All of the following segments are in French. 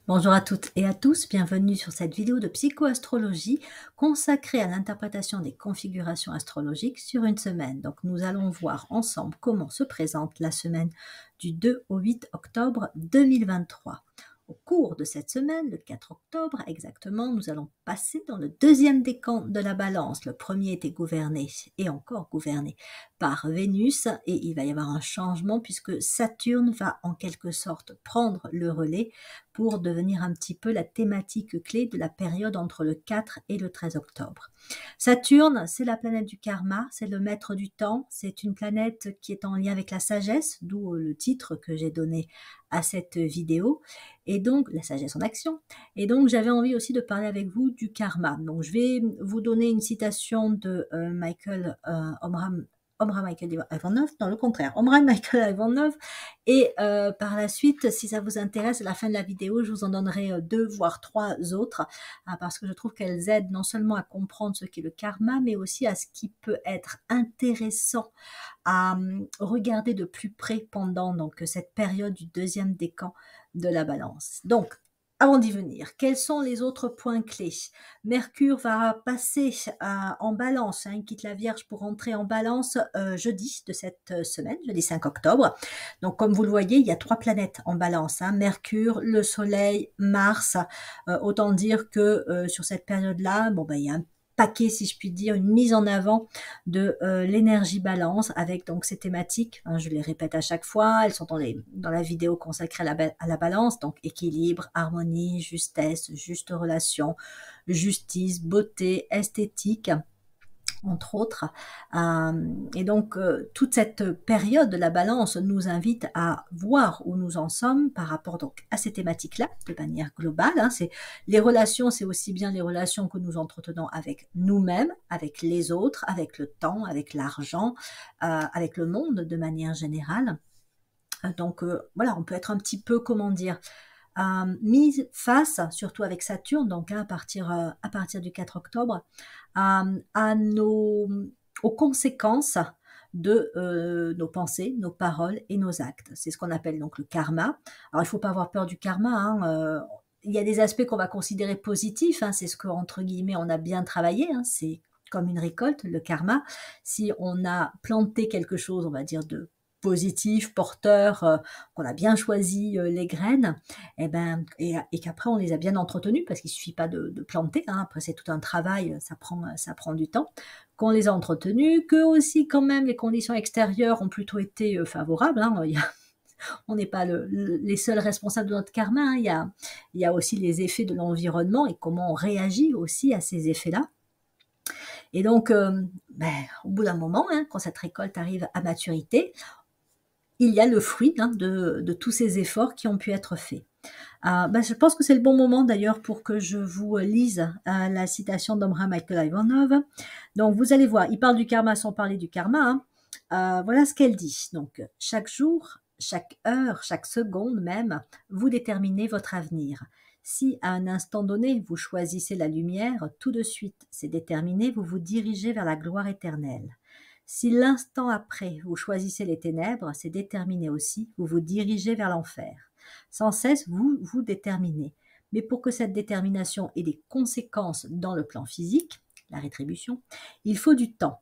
Bonjour à toutes et à tous, bienvenue sur cette vidéo de psychoastrologie consacrée à l'interprétation des configurations astrologiques sur une semaine. Donc nous allons voir ensemble comment se présente la semaine du 2 au 8 octobre 2023. Au cours de cette semaine, le 4 octobre exactement, nous allons passer dans le deuxième décan de la balance. Le premier était gouverné et encore gouverné par Vénus et il va y avoir un changement puisque Saturne va en quelque sorte prendre le relais pour devenir un petit peu la thématique clé de la période entre le 4 et le 13 octobre. Saturne, c'est la planète du karma, c'est le maître du temps, c'est une planète qui est en lien avec la sagesse, d'où le titre que j'ai donné à cette vidéo, et donc la sagesse en action. Et donc j'avais envie aussi de parler avec vous du karma. Donc je vais vous donner une citation de Omraam Michael Ivanov, non le contraire, Omraam Michael Ivanov, et par la suite, si ça vous intéresse, à la fin de la vidéo, je vous en donnerai 2 voire 3 autres, parce que je trouve qu'elles aident non seulement à comprendre ce qu'est le karma, mais aussi à ce qui peut être intéressant à regarder de plus près pendant donc cette période du deuxième décan de la balance. Donc, avant d'y venir, quels sont les autres points clés? Mercure va passer en balance, il quitte la Vierge pour entrer en balance jeudi de cette semaine, jeudi 5 octobre. Donc comme vous le voyez, il y a 3 planètes en balance, Mercure, le Soleil, Mars. Autant dire que sur cette période-là, il y a un paquet, si je puis dire, une mise en avant de l'énergie balance avec donc ces thématiques, je les répète à chaque fois, elles sont dans la vidéo consacrée à la balance, donc équilibre, harmonie, justesse, juste relation, justice, beauté, esthétique, entre autres. Et donc, toute cette période de la balance nous invite à voir où nous en sommes par rapport donc à ces thématiques-là, de manière globale. Les relations, c'est aussi bien les relations que nous entretenons avec nous-mêmes, avec les autres, avec le temps, avec l'argent, avec le monde de manière générale. Donc, voilà, on peut être un petit peu, comment dire, mise face, surtout avec Saturne, donc à partir du 4 octobre, aux conséquences de nos pensées, nos paroles et nos actes. C'est ce qu'on appelle donc le karma. Alors il ne faut pas avoir peur du karma. Il y a des aspects qu'on va considérer positifs. C'est ce que, entre guillemets, on a bien travaillé. C'est comme une récolte, le karma. Si on a planté quelque chose, on va dire, de positif, porteur, qu'on a bien choisi les graines, et qu'après on les a bien entretenues, parce qu'il ne suffit pas de planter, après c'est tout un travail, ça prend du temps, qu'on les a entretenues, que aussi quand même les conditions extérieures ont plutôt été favorables, on n'est pas les seuls responsables de notre karma, il y a aussi les effets de l'environnement et comment on réagit aussi à ces effets-là. Et donc, au bout d'un moment, quand cette récolte arrive à maturité, il y a le fruit de tous ces efforts qui ont pu être faits. Je pense que c'est le bon moment d'ailleurs pour que je vous lise la citation d'Omraam Michael Ivanov. Donc vous allez voir, il parle du karma sans parler du karma. Voilà ce qu'elle dit. Donc chaque jour, chaque heure, chaque seconde même, vous déterminez votre avenir. Si à un instant donné, vous choisissez la lumière, tout de suite, c'est déterminé, vous vous dirigez vers la gloire éternelle. Si l'instant après, vous choisissez les ténèbres, c'est déterminé aussi, vous vous dirigez vers l'enfer. Sans cesse, vous vous déterminez. Mais pour que cette détermination ait des conséquences dans le plan physique, la rétribution, il faut du temps.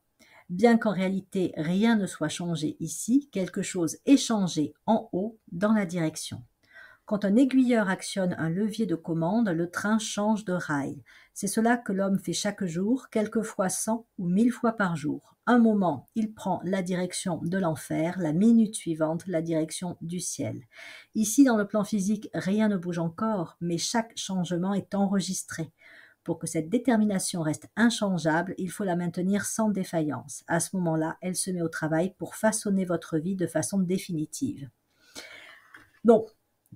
Bien qu'en réalité rien ne soit changé ici, quelque chose est changé en haut dans la direction. Quand un aiguilleur actionne un levier de commande, le train change de rail. C'est cela que l'homme fait chaque jour, quelquefois 100 ou 1000 fois par jour. Un moment, il prend la direction de l'enfer, la minute suivante, la direction du ciel. Ici, dans le plan physique, rien ne bouge encore, mais chaque changement est enregistré. Pour que cette détermination reste inchangeable, il faut la maintenir sans défaillance. À ce moment-là, elle se met au travail pour façonner votre vie de façon définitive. Bon,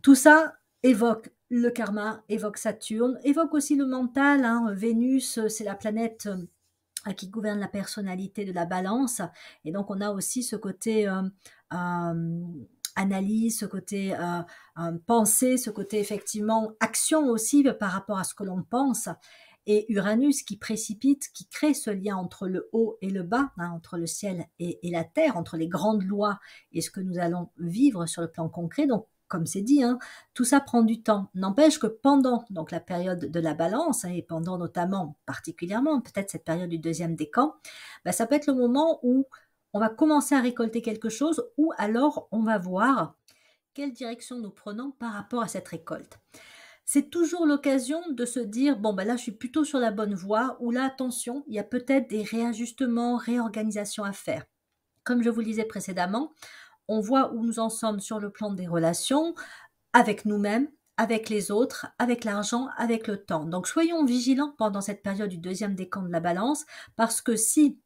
tout ça évoque le karma, évoque Saturne, évoque aussi le mental. Vénus, c'est la planète qui gouverne la personnalité de la balance. Et donc, on a aussi ce côté analyse, ce côté pensée, ce côté effectivement action aussi par rapport à ce que l'on pense. Et Uranus qui précipite, qui crée ce lien entre le haut et le bas, entre le ciel et la terre, entre les grandes lois et ce que nous allons vivre sur le plan concret. Donc, comme c'est dit, hein, tout ça prend du temps. N'empêche que pendant donc la période de la balance, hein, et pendant notamment, particulièrement, peut-être cette période du deuxième décan, ben, ça peut être le moment où on va commencer à récolter quelque chose, ou alors on va voir quelle direction nous prenons par rapport à cette récolte. C'est toujours l'occasion de se dire, bon ben là je suis plutôt sur la bonne voie, ou là attention, il y a peut-être des réajustements, réorganisations à faire. Comme je vous le disais précédemment, on voit où nous en sommes sur le plan des relations, avec nous-mêmes, avec les autres, avec l'argent, avec le temps. Donc soyons vigilants pendant cette période du deuxième décan de la balance, parce que si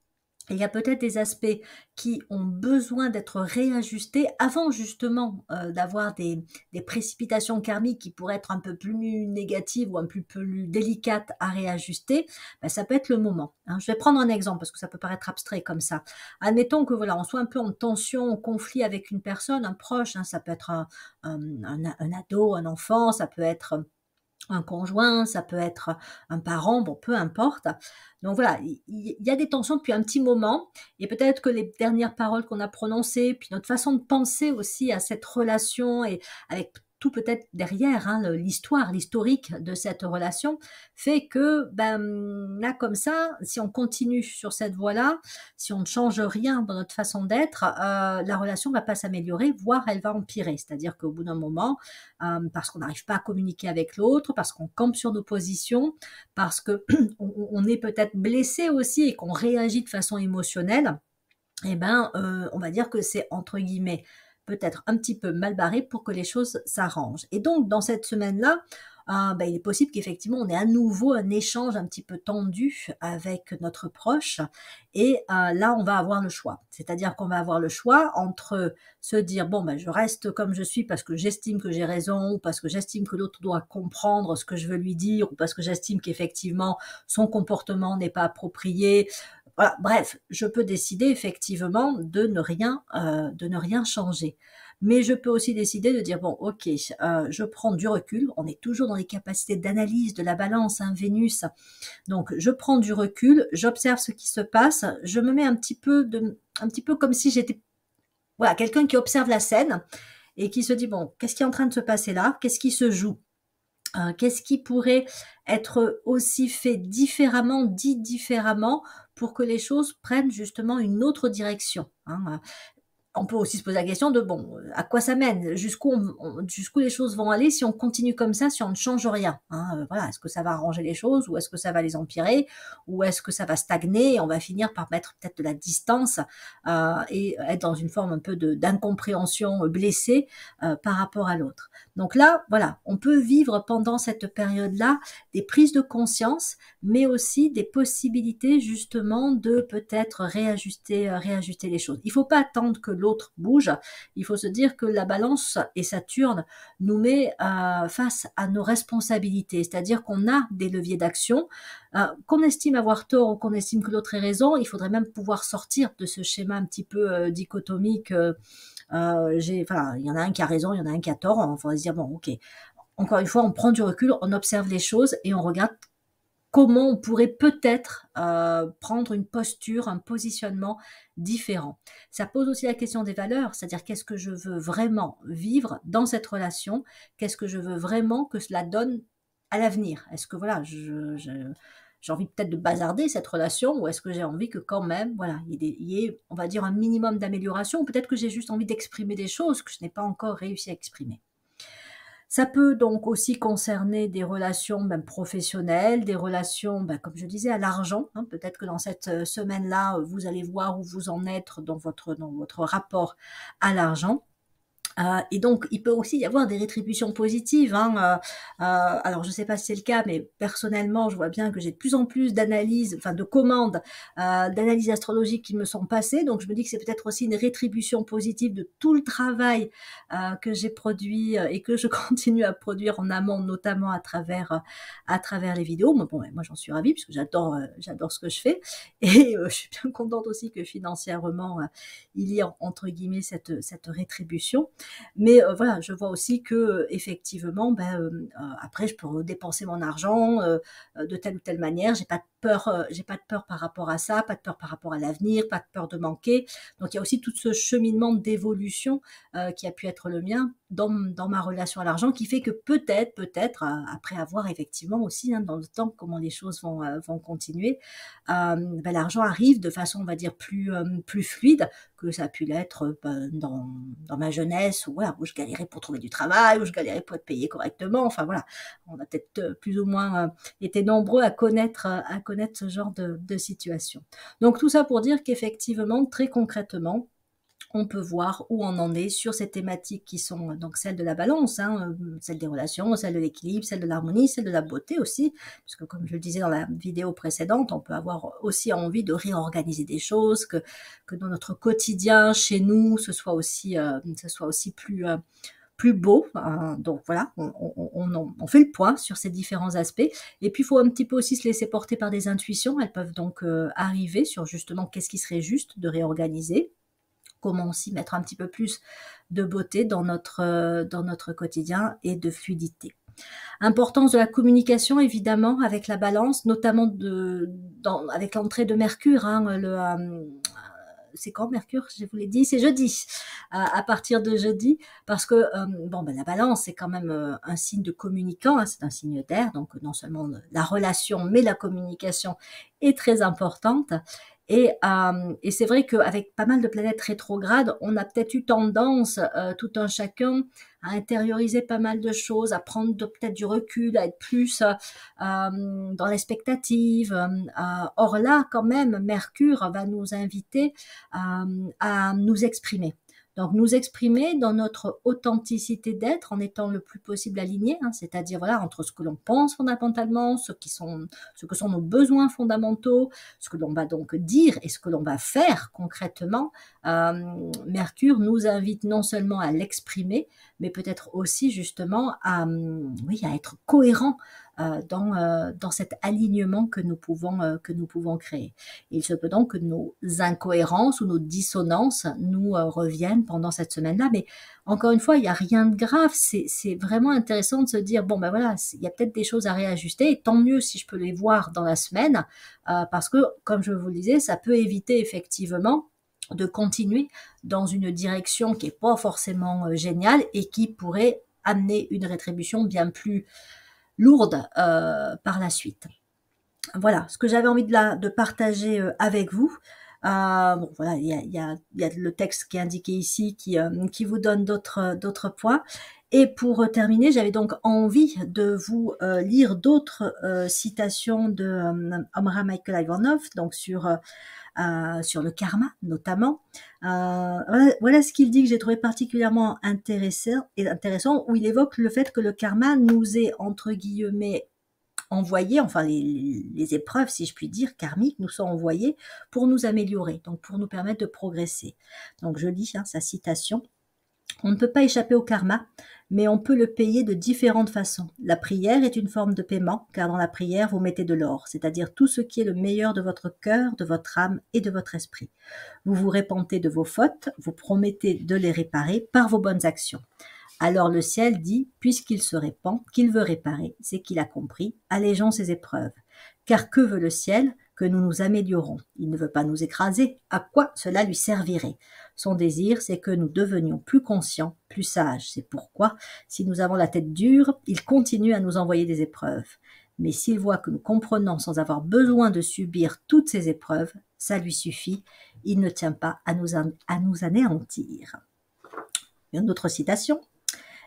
il y a peut-être des aspects qui ont besoin d'être réajustés avant justement d'avoir des précipitations karmiques qui pourraient être un peu plus négatives ou un peu plus délicates à réajuster, ben, ça peut être le moment. Hein. Je vais prendre un exemple parce que ça peut paraître abstrait comme ça. Admettons que voilà, on soit un peu en tension, en conflit avec une personne, un proche, hein, ça peut être un ado, un enfant, ça peut être un conjoint, ça peut être un parent, bon, peu importe. Donc voilà, il y a des tensions depuis un petit moment, et peut-être que les dernières paroles qu'on a prononcées, puis notre façon de penser aussi à cette relation, et avec tout peut-être derrière, hein, l'histoire, l'historique de cette relation, fait que, ben, là, comme ça, si on continue sur cette voie-là, si on ne change rien dans notre façon d'être, la relation ne va pas s'améliorer, voire elle va empirer. C'est-à-dire qu'au bout d'un moment, parce qu'on n'arrive pas à communiquer avec l'autre, parce qu'on campe sur nos positions, parce que on est peut-être blessé aussi et qu'on réagit de façon émotionnelle, eh ben, on va dire que c'est entre guillemets peut-être un petit peu mal barré pour que les choses s'arrangent. Et donc, dans cette semaine-là, ben, il est possible qu'effectivement, on ait à nouveau un échange un petit peu tendu avec notre proche. Et là, on va avoir le choix. C'est-à-dire qu'on va avoir le choix entre se dire, bon, ben, je reste comme je suis parce que j'estime que j'ai raison, ou parce que j'estime que l'autre doit comprendre ce que je veux lui dire, ou parce que j'estime qu'effectivement, son comportement n'est pas approprié. Voilà, bref, je peux décider effectivement de ne rien changer. Mais je peux aussi décider de dire, bon, ok, je prends du recul. On est toujours dans les capacités d'analyse de la balance, hein, Vénus. Donc, je prends du recul, j'observe ce qui se passe, je me mets un petit peu comme si j'étais, voilà, quelqu'un qui observe la scène et qui se dit, bon, qu'est-ce qui est en train de se passer là? Qu'est-ce qui se joue? Qu'est-ce qui pourrait être aussi fait différemment, dit différemment, pour que les choses prennent justement une autre direction, hein. On peut aussi se poser la question de, bon, à quoi ça mène? Jusqu'où les choses vont aller si on continue comme ça, si on ne change rien, hein, voilà. Est-ce que ça va arranger les choses, ou est-ce que ça va les empirer, ou est-ce que ça va stagner et on va finir par mettre peut-être de la distance et être dans une forme un peu d'incompréhension blessée par rapport à l'autre. Donc là, voilà, on peut vivre pendant cette période-là des prises de conscience, mais aussi des possibilités justement de peut-être réajuster les choses. Il ne faut pas attendre que l'autre bouge, il faut se dire que la balance et Saturne nous met face à nos responsabilités, c'est-à-dire qu'on a des leviers d'action, qu'on estime avoir tort ou qu'on estime que l'autre ait raison, il faudrait même pouvoir sortir de ce schéma un petit peu dichotomique. Enfin, il y en a un qui a raison, il y en a un qui a tort, on va se dire, bon, ok, encore une fois, on prend du recul, on observe les choses et on regarde comment on pourrait peut-être prendre une posture, un positionnement différent. Ça pose aussi la question des valeurs, c'est-à-dire qu'est-ce que je veux vraiment vivre dans cette relation, qu'est-ce que je veux vraiment que cela donne à l'avenir. Est-ce que voilà, j'ai envie peut-être de bazarder cette relation, ou est-ce que j'ai envie que quand même, voilà, il y ait, on va dire, un minimum d'amélioration, ou peut-être que j'ai juste envie d'exprimer des choses que je n'ai pas encore réussi à exprimer. Ça peut donc aussi concerner des relations même professionnelles, des relations, comme je disais, à l'argent, hein. Peut-être que dans cette semaine-là, vous allez voir où vous en êtes dans votre rapport à l'argent. Et donc, il peut aussi y avoir des rétributions positives, hein. Alors, je ne sais pas si c'est le cas, mais personnellement, je vois bien que j'ai de plus en plus d'analyses, enfin de commandes, d'analyses astrologiques qui me sont passées. Donc, je me dis que c'est peut-être aussi une rétribution positive de tout le travail que j'ai produit et que je continue à produire en amont, notamment à travers les vidéos. Mais bon, moi, j'en suis ravie puisque j'adore ce que je fais. Et je suis bien contente aussi que financièrement, il y ait entre guillemets cette rétribution. Mais voilà, je vois aussi que effectivement, après je peux dépenser mon argent de telle ou telle manière. J'ai pas peur, j'ai pas de peur par rapport à ça, pas de peur par rapport à l'avenir, pas de peur de manquer. Donc il y a aussi tout ce cheminement d'évolution qui a pu être le mien dans ma relation à l'argent, qui fait que peut-être, après avoir effectivement aussi, hein, dans le temps, comment les choses vont continuer, ben, l'argent arrive de façon, on va dire, plus fluide que ça a pu l'être dans ma jeunesse, où, voilà, où je galérais pour trouver du travail, où je galérais pour être payé correctement. Enfin voilà, on a peut-être plus ou moins été nombreux à connaître ce genre de situation. Donc tout ça pour dire qu'effectivement, très concrètement, on peut voir où on en est sur ces thématiques qui sont donc celles de la balance, hein, celles des relations, celles de l'équilibre, celles de l'harmonie, celles de la beauté aussi, parce que comme je le disais dans la vidéo précédente, on peut avoir aussi envie de réorganiser des choses, que dans notre quotidien, chez nous, ce soit aussi plus beau. Donc voilà, on fait le point sur ces différents aspects. Et puis il faut un petit peu aussi se laisser porter par des intuitions. Elles peuvent donc arriver sur justement qu'est-ce qui serait juste de réorganiser, comment aussi mettre un petit peu plus de beauté dans notre quotidien et de fluidité. Importance de la communication évidemment avec la balance, notamment avec l'entrée de Mercure, hein, c'est quand Mercure, je vous l'ai dit, c'est jeudi, à partir de jeudi, parce que la balance c'est quand même un signe de communicant, hein, c'est un signe d'air, donc non seulement la relation mais la communication est très importante. Et c'est vrai qu'avec pas mal de planètes rétrogrades, on a peut-être eu tendance, tout un chacun, à intérioriser pas mal de choses, à prendre peut-être du recul, à être plus dans l'expectative. Or là, quand même, Mercure va nous inviter à nous exprimer. Donc nous exprimer dans notre authenticité d'être en étant le plus possible aligné, hein, c'est-à-dire voilà, entre ce que l'on pense fondamentalement, ce que sont nos besoins fondamentaux, ce que l'on va donc dire et ce que l'on va faire concrètement. Mercure nous invite non seulement à l'exprimer, mais peut-être aussi justement à être cohérent dans cet alignement que nous pouvons créer. Il se peut donc que nos incohérences ou nos dissonances nous reviennent pendant cette semaine-là, mais encore une fois, il n'y a rien de grave, c'est vraiment intéressant de se dire, bon ben voilà, il y a peut-être des choses à réajuster, et tant mieux si je peux les voir dans la semaine, parce que, comme je vous le disais, ça peut éviter effectivement de continuer dans une direction qui n'est pas forcément géniale et qui pourrait amener une rétribution bien plus lourde par la suite. Voilà ce que j'avais envie de partager avec vous. Voilà, il y a le texte qui est indiqué ici qui vous donne d'autres points. Et pour terminer, j'avais donc envie de vous lire d'autres citations de Omraam Michael Ivanov, donc sur le karma notamment. Voilà ce qu'il dit que j'ai trouvé particulièrement intéressant, où il évoque le fait que le karma nous est entre guillemets envoyés, enfin les épreuves, si je puis dire, karmiques, nous sont envoyées pour nous améliorer, donc pour nous permettre de progresser. Donc je lis sa citation. On ne peut pas échapper au karma, mais on peut le payer de différentes façons. La prière est une forme de paiement, car dans la prière, vous mettez de l'or, c'est-à-dire tout ce qui est le meilleur de votre cœur, de votre âme et de votre esprit. Vous vous repentez de vos fautes, vous promettez de les réparer par vos bonnes actions. Alors le ciel dit, puisqu'il se répand, qu'il veut réparer, c'est qu'il a compris, allégeons ses épreuves. Car que veut le ciel ? Que nous nous améliorons. Il ne veut pas nous écraser. À quoi cela lui servirait ? Son désir, c'est que nous devenions plus conscients, plus sages. C'est pourquoi, si nous avons la tête dure, il continue à nous envoyer des épreuves. Mais s'il voit que nous comprenons sans avoir besoin de subir toutes ces épreuves, ça lui suffit. Il ne tient pas à nous anéantir. Une autre citation.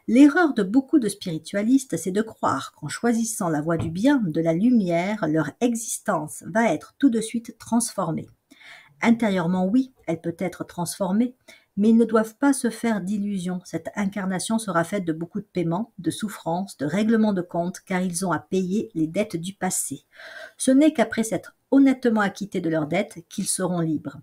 L'erreur de beaucoup de spiritualistes, c'est de croire qu'en choisissant la voie du bien, de la lumière, leur existence va être tout de suite transformée. Intérieurement, oui, elle peut être transformée, mais ils ne doivent pas se faire d'illusions. Cette incarnation sera faite de beaucoup de paiements, de souffrances, de règlements de comptes, car ils ont à payer les dettes du passé. Ce n'est qu'après s'être honnêtement acquittés de leurs dettes qu'ils seront libres.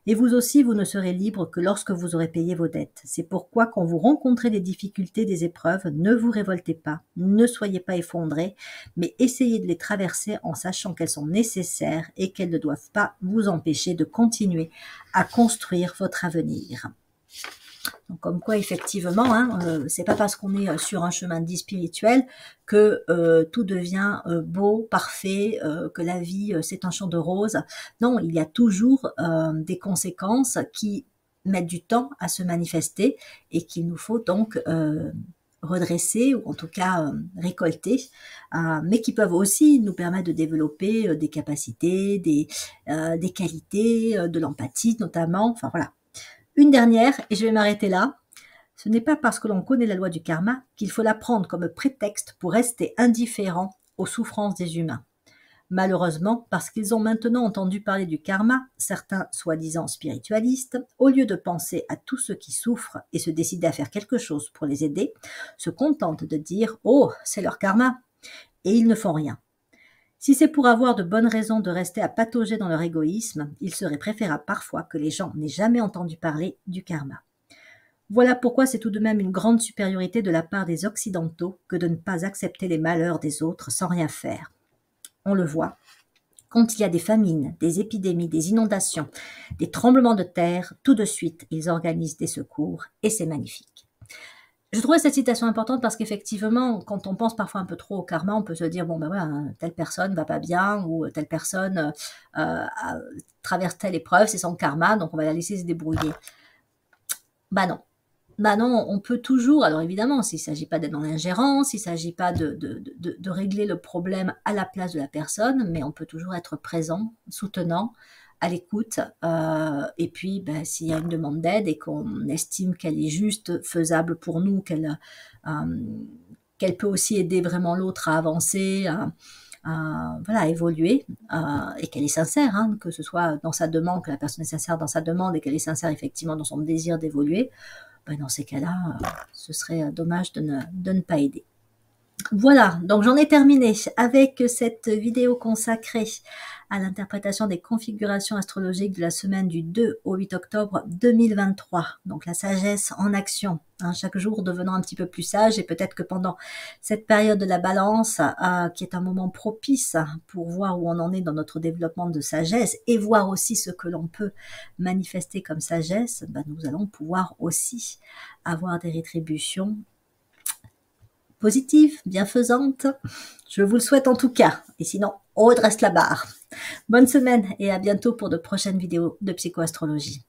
Et vous aussi, vous ne serez libre que lorsque vous aurez payé vos dettes. C'est pourquoi, quand vous rencontrez des difficultés, des épreuves, ne vous révoltez pas, ne soyez pas effondrés, mais essayez de les traverser en sachant qu'elles sont nécessaires et qu'elles ne doivent pas vous empêcher de continuer à construire votre avenir. Donc, comme quoi, effectivement, hein, c'est pas parce qu'on est sur un chemin dit spirituel que tout devient beau, parfait, que la vie, c'est un champ de roses. Non, il y a toujours des conséquences qui mettent du temps à se manifester et qu'il nous faut donc redresser ou en tout cas récolter, mais qui peuvent aussi nous permettre de développer des capacités, des qualités, de l'empathie notamment, enfin voilà. Une dernière, et je vais m'arrêter là. Ce n'est pas parce que l'on connaît la loi du karma qu'il faut la prendre comme prétexte pour rester indifférent aux souffrances des humains. Malheureusement, parce qu'ils ont maintenant entendu parler du karma, certains soi-disant spiritualistes, au lieu de penser à tous ceux qui souffrent et se décider à faire quelque chose pour les aider, se contentent de dire « Oh, c'est leur karma !» et ils ne font rien. Si c'est pour avoir de bonnes raisons de rester à patauger dans leur égoïsme, il serait préférable parfois que les gens n'aient jamais entendu parler du karma. Voilà pourquoi c'est tout de même une grande supériorité de la part des Occidentaux que de ne pas accepter les malheurs des autres sans rien faire. On le voit, quand il y a des famines, des épidémies, des inondations, des tremblements de terre, tout de suite ils organisent des secours et c'est magnifique. Je trouvais cette citation importante parce qu'effectivement, quand on pense parfois un peu trop au karma, on peut se dire, bon ben voilà, telle personne va pas bien ou telle personne traverse telle épreuve, c'est son karma, donc on va la laisser se débrouiller. Bah non. Bah non, on peut toujours, alors évidemment, s'il ne s'agit pas d'être dans l'ingérence, s'il ne s'agit pas de régler le problème à la place de la personne, mais on peut toujours être présent, soutenant, à l'écoute, et puis ben, s'il y a une demande d'aide et qu'on estime qu'elle est juste, faisable pour nous, qu'elle peut aussi aider vraiment l'autre à avancer, voilà, à évoluer, et qu'elle est sincère, hein, que ce soit dans sa demande, que la personne est sincère dans sa demande et qu'elle est sincère effectivement dans son désir d'évoluer, ben dans ces cas-là, ce serait dommage de ne pas aider. Voilà, donc j'en ai terminé avec cette vidéo consacrée à l'interprétation des configurations astrologiques de la semaine du 2 au 8 octobre 2023. Donc la sagesse en action, hein, chaque jour devenant un petit peu plus sage et peut-être que pendant cette période de la balance, qui est un moment propice pour voir où on en est dans notre développement de sagesse et voir aussi ce que l'on peut manifester comme sagesse, ben, nous allons pouvoir aussi avoir des rétributions positive, bienfaisante. Je vous le souhaite en tout cas. Et sinon, on redresse la barre. Bonne semaine et à bientôt pour de prochaines vidéos de psychoastrologie.